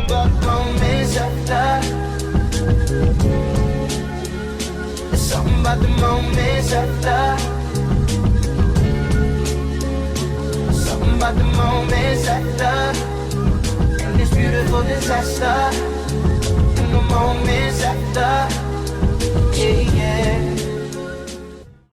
about the moments after. There's something about the moments after. Something about the moments after. And this beautiful disaster. And the moments after.